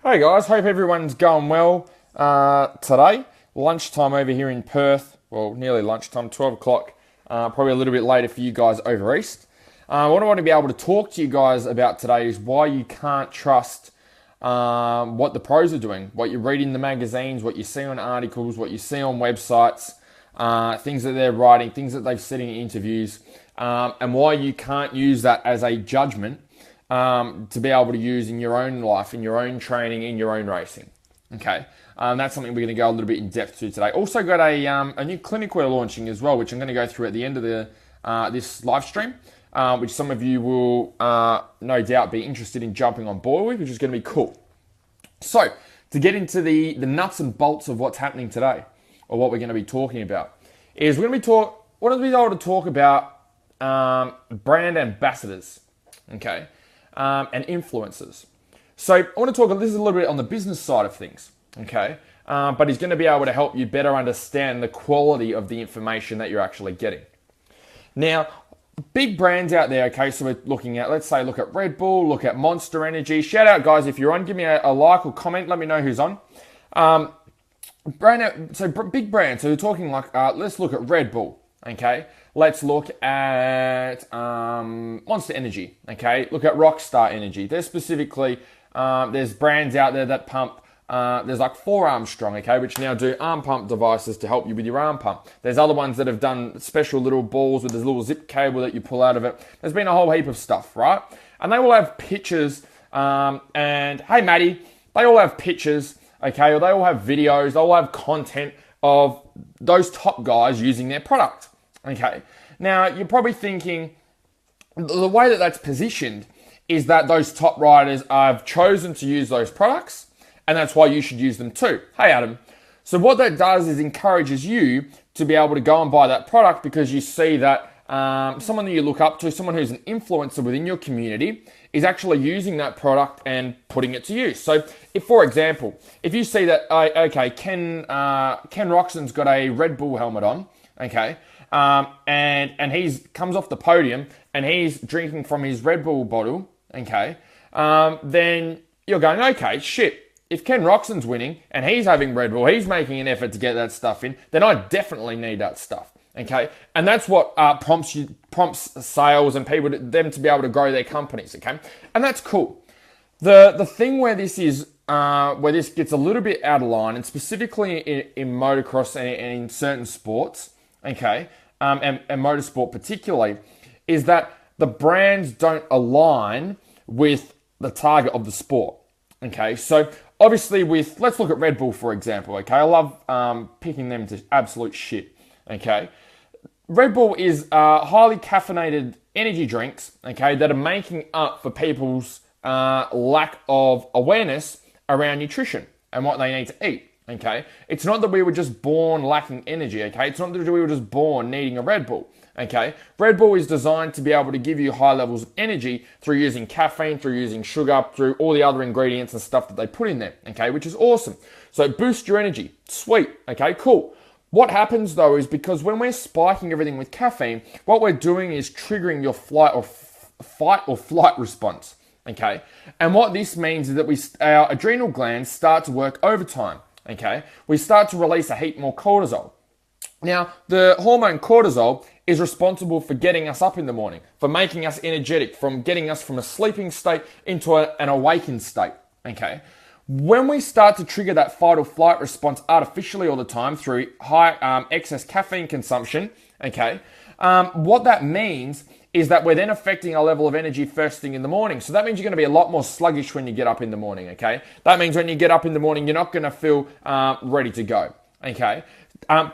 Hey guys, hope everyone's going well today. Lunchtime over here in Perth, well, nearly lunchtime, 12 o'clock, probably a little bit later for you guys over east. What I want to be able to talk to you guys about today is why you can't trust what the pros are doing, what you read in the magazines, what you see on articles, what you see on websites, things that they're writing, things that they've said in interviews, and why you can't use that as a judgment to be able to use in your own life, in your own training, in your own racing. Okay, that's something we're going to go a little bit in depth to today. Also got a new clinic we're launching as well, which I'm going to go through at the end of this live stream, which some of you will no doubt be interested in jumping on board with, which is going to be cool. So, to get into the nuts and bolts of what's happening today, or what we're going to be talking about, is we're going to be able to talk about brand ambassadors, okay, and influencers. So I want to talk, this is a little bit on the business side of things, okay, but he's going to be able to help you better understand the quality of the information that you're actually getting. Now, big brands out there, okay, so we're looking at, let's say, look at Red Bull, look at Monster Energy. Shout out, guys, if you're on, give me a like or comment, let me know who's on. Big brands, so we're talking like, let's look at Red Bull, okay? Let's look at Monster Energy, okay? Look at Rockstar Energy. There's specifically, there's brands out there that pump, there's like 4 Armstrong, okay, which now do arm pump devices to help you with your arm pump. There's other ones that have done special little balls with this little zip cable that you pull out of it. There's been a whole heap of stuff, right? And they all have pictures, and hey, Maddie, they all have pictures, okay, or they all have videos, they all have content of those top guys using their product. Okay, now you're probably thinking the way that that's positioned is that those top riders have chosen to use those products, and that's why you should use them too. Hey, Adam. So what that does is encourages you to be able to go and buy that product because you see that someone that you look up to, someone who's an influencer within your community, is actually using that product and putting it to use. So, if, for example, if you see that, okay, Ken Roxon's got a Red Bull helmet on, okay, and he's comes off the podium and he's drinking from his Red Bull bottle, okay, then you're going, okay, shit. If Ken Roxon's winning and he's having Red Bull, he's making an effort to get that stuff in, then I definitely need that stuff, okay? And that's what prompts sales and people, them to be able to grow their companies, okay? And that's cool. The thing where this is, where this gets a little bit out of line, and specifically in motocross and in certain sports, okay, and motorsport particularly, is that the brands don't align with the target of the sport, okay? So obviously let's look at Red Bull, for example, okay? I love picking them to absolute shit, okay? Red Bull is highly caffeinated energy drinks, okay, that are making up for people's lack of awareness around nutrition and what they need to eat. Okay, it's not that we were just born lacking energy, okay? It's not that we were just born needing a Red Bull, okay? Red Bull is designed to be able to give you high levels of energy through using caffeine, through using sugar, through all the other ingredients and stuff that they put in there, okay? Which is awesome. So it boosts your energy. Sweet, okay, cool. What happens though is because when we're spiking everything with caffeine, what we're doing is triggering your fight or flight response, okay? And what this means is that our adrenal glands start to work overtime. Okay, we start to release a heap more cortisol. Now, the hormone cortisol is responsible for getting us up in the morning, for making us energetic, from getting us from a sleeping state into an awakened state. Okay, when we start to trigger that fight or flight response artificially all the time through high excess caffeine consumption, okay, what that means is that we're then affecting our level of energy first thing in the morning. So that means you're going to be a lot more sluggish when you get up in the morning, okay? That means when you get up in the morning, you're not going to feel ready to go, okay?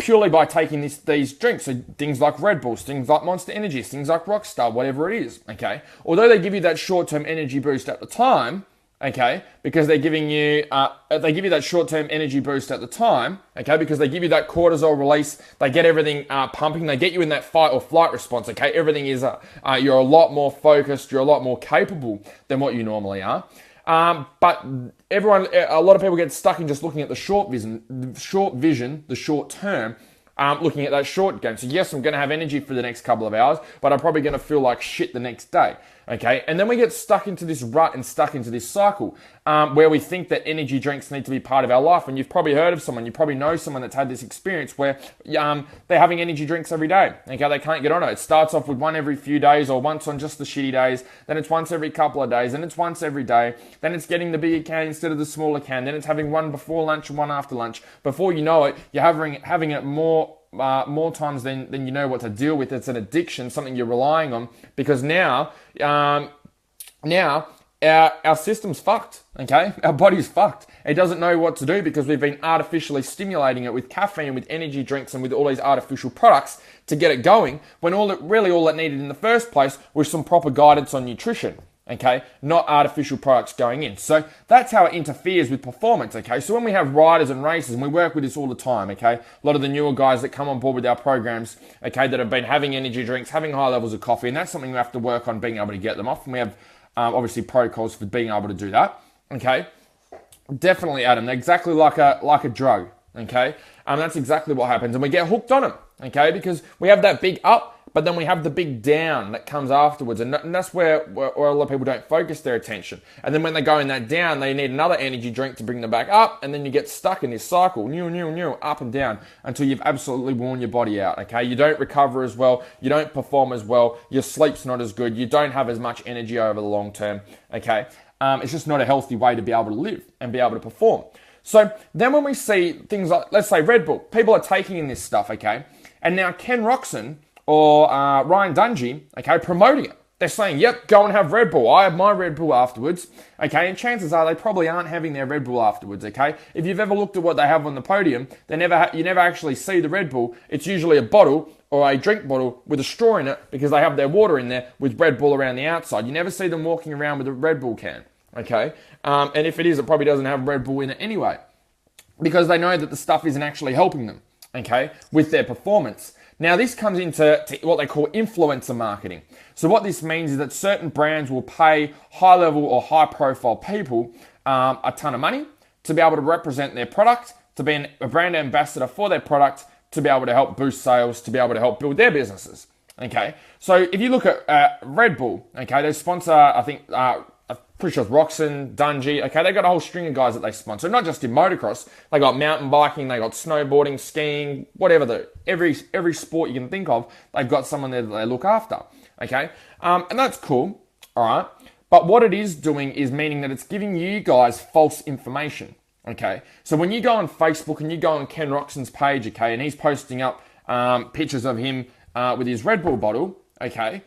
Purely by taking these drinks, so things like Red Bulls, things like Monster Energy, things like Rockstar, whatever it is, okay? Although they give you that short-term energy boost at the time, okay, because they're giving you, they give you that short-term energy boost at the time, okay, because they give you that cortisol release, they get everything pumping, they get you in that fight or flight response, okay, everything is, you're a lot more focused, you're a lot more capable than what you normally are, but a lot of people get stuck in just looking at the short vision, the short term, looking at that short game. So yes, I'm going to have energy for the next couple of hours, but I'm probably going to feel like shit the next day. Okay, and then we get stuck into this rut and stuck into this cycle where we think that energy drinks need to be part of our life. And you've probably heard of someone, you probably know someone that's had this experience where they're having energy drinks every day. Okay, they can't get on it. It starts off with one every few days or once on just the shitty days. Then it's once every couple of days. Then it's once every day. Then it's getting the bigger can instead of the smaller can. Then it's having one before lunch and one after lunch. Before you know it, you're having it more times than you know what to deal with. It's an addiction, something you're relying on, because now our system's fucked, okay? Our body's fucked. It doesn't know what to do because we've been artificially stimulating it with caffeine, with energy drinks, and with all these artificial products to get it going, when all it needed in the first place was some proper guidance on nutrition. Okay, not artificial products going in. So that's how it interferes with performance, okay? So when we have riders and races, and we work with this all the time, okay? A lot of the newer guys that come on board with our programs, okay, that have been having energy drinks, having high levels of coffee, and that's something we have to work on being able to get them off. And we have, obviously, protocols for being able to do that, okay? Definitely, Adam, they're exactly like a drug, okay? That's exactly what happens. And we get hooked on them, okay? Because we have that big up, but then we have the big down that comes afterwards. And that's where a lot of people don't focus their attention. And then when they go in that down, they need another energy drink to bring them back up. And then you get stuck in this cycle, up and down, until you've absolutely worn your body out, okay? You don't recover as well. You don't perform as well. Your sleep's not as good. You don't have as much energy over the long term, okay? It's just not a healthy way to be able to live and be able to perform. So then when we see things like, let's say Red Bull, people are taking in this stuff, okay? And now Ken Roczen or Ryan Dungey, okay, promoting it. They're saying, yep, go and have Red Bull. I have my Red Bull afterwards, okay? And chances are they probably aren't having their Red Bull afterwards, okay? If you've ever looked at what they have on the podium, you never actually see the Red Bull. It's usually a bottle or a drink bottle with a straw in it because they have their water in there with Red Bull around the outside. You never see them walking around with a Red Bull can, okay? And if it is, it probably doesn't have Red Bull in it anyway, because they know that the stuff isn't actually helping them, okay, with their performance. Now, this comes into what they call influencer marketing. So what this means is that certain brands will pay high-level or high-profile people a ton of money to be able to represent their product, to be a brand ambassador for their product, to be able to help boost sales, to be able to help build their businesses, okay? So if you look at Red Bull, okay, they sponsor, I think, I'm pretty sure it's Roczen, Dungey, okay, they've got a whole string of guys that they sponsor, not just in motocross. They got mountain biking, they got snowboarding, skiing, whatever, every sport you can think of, they've got someone there that they look after, okay? And that's cool, all right? But what it is doing is meaning that it's giving you guys false information, okay? So when you go on Facebook and you go on Ken Roczen's page, okay, and he's posting up pictures of him with his Red Bull bottle, okay,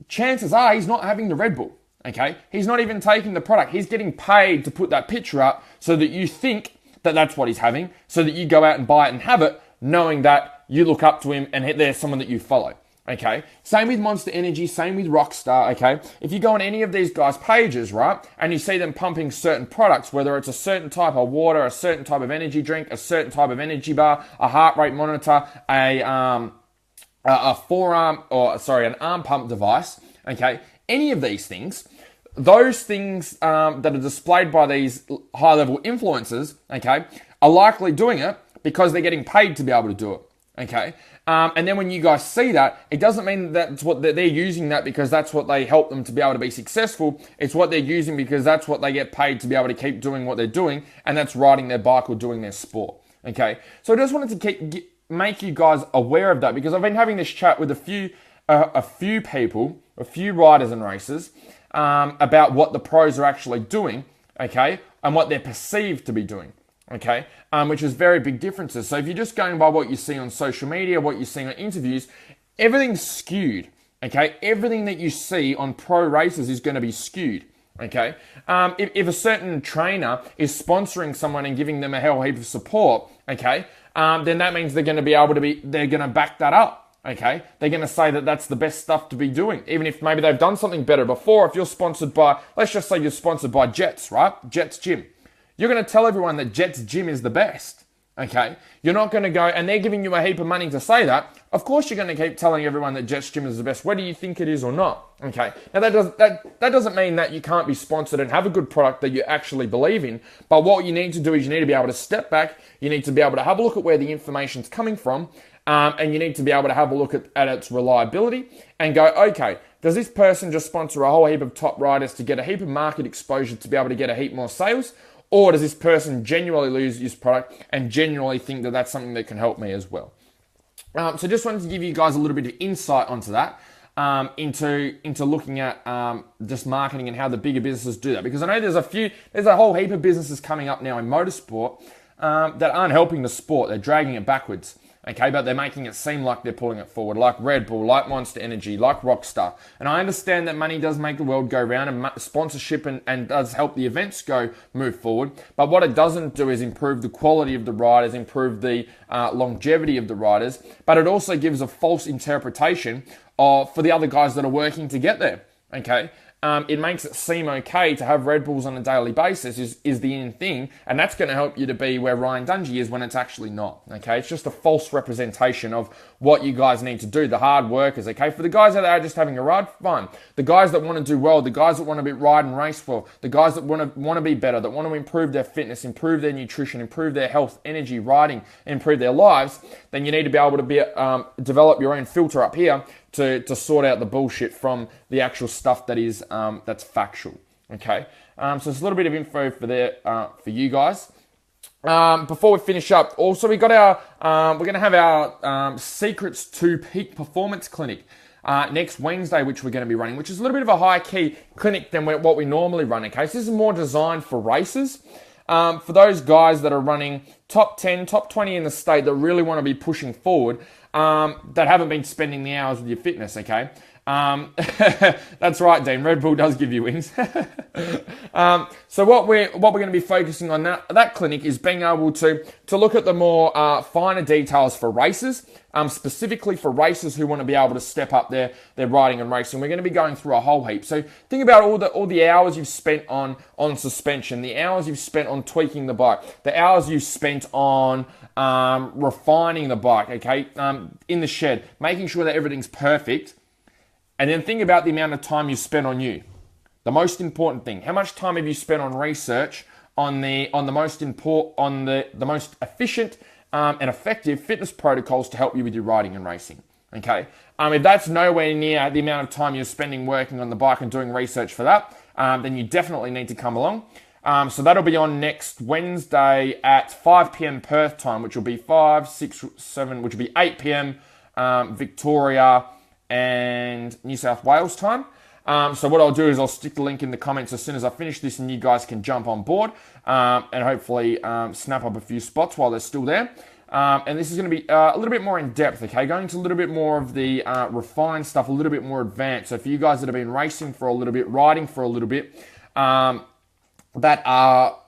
chances are he's not having the Red Bull. Okay, he's not even taking the product. He's getting paid to put that picture up so that you think that that's what he's having, so that you go out and buy it and have it, knowing that you look up to him and there's someone that you follow. Okay, same with Monster Energy, same with Rockstar. Okay, if you go on any of these guys' pages, right, and you see them pumping certain products, whether it's a certain type of water, a certain type of energy drink, a certain type of energy bar, a heart rate monitor, an arm pump device. Okay, any of these things, those things that are displayed by these high-level influencers, okay, are likely doing it because they're getting paid to be able to do it, okay? And then when you guys see that, it doesn't mean that's what they're using that because that's what they help them to be able to be successful. It's what they're using because that's what they get paid to be able to keep doing what they're doing, and that's riding their bike or doing their sport, okay? So I just wanted to make you guys aware of that because I've been having this chat with a few people, a few riders and racers, about what the pros are actually doing, okay, and what they're perceived to be doing, okay, which is very big differences. So if you're just going by what you see on social media, what you see on interviews, everything's skewed, okay? Everything that you see on pro races is going to be skewed, okay? If a certain trainer is sponsoring someone and giving them a hell heap of support, okay, then that means they're going to back that up. Okay, they're going to say that that's the best stuff to be doing, even if maybe they've done something better before. If you're sponsored by, let's just say you're sponsored by Jets, right? Jets Gym. You're going to tell everyone that Jets Gym is the best, okay? You're not going to go, and they're giving you a heap of money to say that. Of course you're going to keep telling everyone that Jets Gym is the best, whether you think it is or not, okay? Now that doesn't mean that you can't be sponsored and have a good product that you actually believe in, but what you need to do is you need to be able to step back, you need to be able to have a look at where the information's coming from, and you need to be able to have a look at its reliability and go, okay, Does this person just sponsor a whole heap of top riders to get a heap of market exposure to be able to get a heap more sales? Or does this person genuinely use this product and genuinely think that that's something that can help me as well? So just wanted to give you guys a little bit of insight onto that, into looking at just marketing and how the bigger businesses do that. Because I know there's a whole heap of businesses coming up now in motorsport that aren't helping the sport. They're dragging it backwards. Okay, but they're making it seem like they're pulling it forward, like Red Bull, like Monster Energy, like Rockstar. And I understand that money does make the world go round, and sponsorship and does help the events move forward. But what it doesn't do is improve the quality of the riders, improve the longevity of the riders. But it also gives a false interpretation for the other guys that are working to get there. Okay. It makes it seem okay to have Red Bulls on a daily basis is the in thing, and that's going to help you to be where Ryan Dungey is when it's actually not. Okay, it's just a false representation of what you guys need to do. The hard workers, okay, for the guys that are just having a ride, fine. The guys that want to do well, the guys that want to ride and race well, the guys that want to be better, that want to improve their fitness, improve their nutrition, improve their health, energy, riding, improve their lives. Then you need to be able to develop your own filter up here to sort out the bullshit from the actual stuff that is that's factual. Okay, so it's a little bit of info for you guys. Before we finish up, also we got we're going to have our Secrets to Peak Performance Clinic next Wednesday, which we're going to be running, which is a little bit of a high key clinic than what we normally run. Okay, so this is more designed for races. For those guys that are running top 10, top 20 in the state that really want to be pushing forward, that haven't been spending the hours with your fitness, okay? That's right, Dean. Red Bull does give you wings. So what we're going to be focusing on that clinic is being able to look at the more finer details for races, specifically for racers who want to be able to step up their riding and racing. We're going to be going through a whole heap. So think about all the hours you've spent on suspension, the hours you've spent on tweaking the bike, the hours you've spent on refining the bike, okay, in the shed, making sure that everything's perfect. And then think about the amount of time you spent on you. The most important thing. How much time have you spent on research on the most efficient and effective fitness protocols to help you with your riding and racing? Okay. If that's nowhere near the amount of time you're spending working on the bike and doing research for that, then you definitely need to come along. So that'll be on next Wednesday at 5 p.m. Perth time, which will be 5, 6, 7, which will be 8 p.m. Victoria and New South Wales time. So what I'll do is I'll stick the link in the comments as soon as I finish this, and you guys can jump on board and hopefully snap up a few spots while they're still there. And this is going to be a little bit more in depth, okay? Going to a little bit more of the refined stuff, a little bit more advanced. So for you guys that have been racing for a little bit, riding for a little bit, that are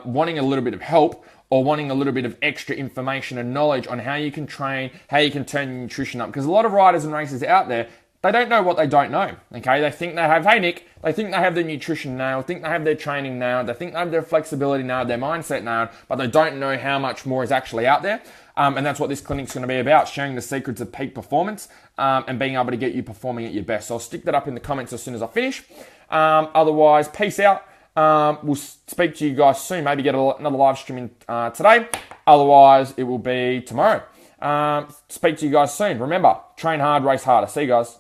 wanting a little bit of help, or wanting a little bit of extra information and knowledge on how you can train, how you can turn your nutrition up. Because a lot of riders and racers out there, they don't know what they don't know, okay? They think they have, hey Nick, they think they have their nutrition nailed, think they have their training nailed, they think they have their flexibility nailed, their mindset nailed, but they don't know how much more is actually out there. And that's what this clinic's going to be about, sharing the secrets of peak performance and being able to get you performing at your best. So I'll stick that up in the comments as soon as I finish. Otherwise, peace out. We'll speak to you guys soon. Maybe get another live stream in today. Otherwise, it will be tomorrow. Speak to you guys soon. Remember, train hard, race harder. See you guys.